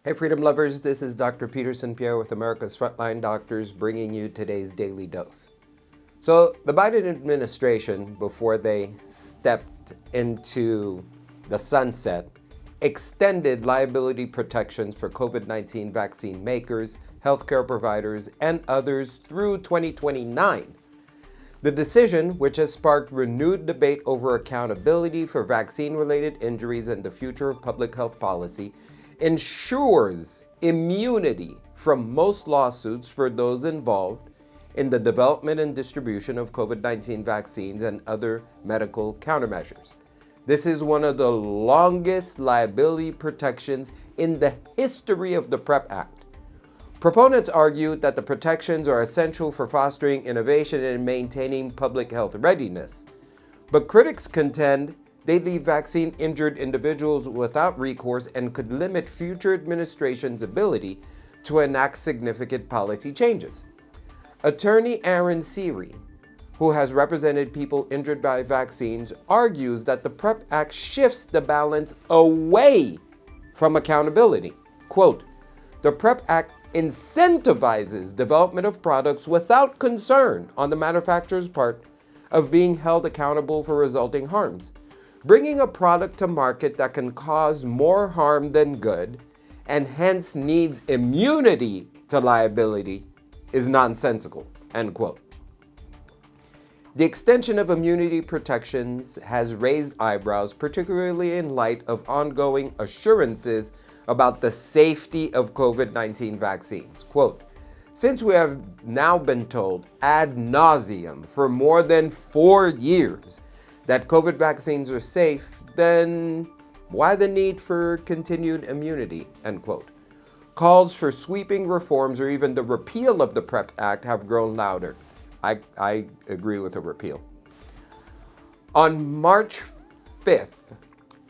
Hey Freedom Lovers, this is Dr. Peterson Pierre with America's Frontline Doctors bringing you today's Daily Dose. So the Biden administration, before they stepped into the sunset, extended liability protections for COVID-19 vaccine makers, healthcare providers, and others through 2029. The decision, which has sparked renewed debate over accountability for vaccine-related injuries and the future of public health policy, ensures immunity from most lawsuits for those involved in the development and distribution of COVID-19 vaccines and other medical countermeasures. This is one of the longest liability protections in the history of the PrEP Act. Proponents argue that the protections are essential for fostering innovation and maintaining public health readiness. But critics contend they leave vaccine-injured individuals without recourse and could limit future administrations' ability to enact significant policy changes. Attorney Aaron Siri, who has represented people injured by vaccines, argues that the PrEP Act shifts the balance away from accountability. Quote, "The PrEP Act incentivizes development of products without concern on the manufacturer's part of being held accountable for resulting harms. Bringing a product to market that can cause more harm than good and hence needs immunity to liability is nonsensical," end quote. The extension of immunity protections has raised eyebrows, particularly in light of ongoing assurances about the safety of COVID-19 vaccines. Quote, "Since we have now been told ad nauseum for more than 4 years that COVID vaccines are safe, then why the need for continued immunity?" End quote. Calls for sweeping reforms or even the repeal of the PrEP Act have grown louder. I agree with a repeal. On March 5th,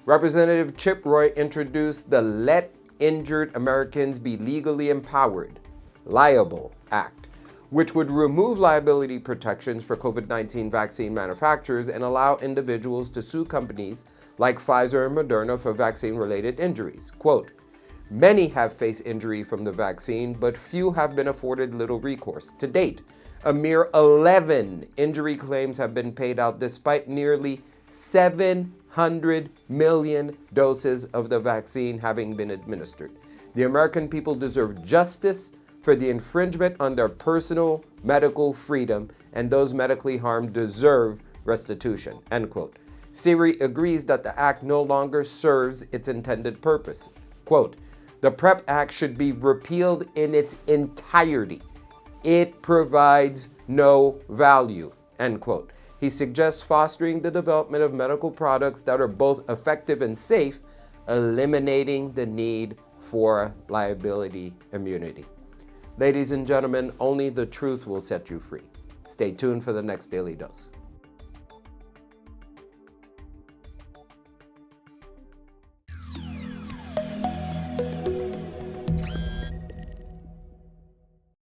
Representative Chip Roy introduced the Let Injured Americans Be Legally Empowered, Liable Act, which would remove liability protections for COVID-19 vaccine manufacturers and allow individuals to sue companies like Pfizer and Moderna for vaccine-related injuries. Quote, "Many have faced injury from the vaccine, but few have been afforded little recourse. To date, a mere 11 injury claims have been paid out despite nearly 700 million doses of the vaccine having been administered. The American people deserve justice for the infringement on their personal medical freedom, and those medically harmed deserve restitution," end quote. Siri agrees that the act no longer serves its intended purpose. Quote, "The PrEP Act should be repealed in its entirety. It provides no value," end quote. He suggests fostering the development of medical products that are both effective and safe, eliminating the need for liability immunity. Ladies and gentlemen, only the truth will set you free. Stay tuned for the next Daily Dose.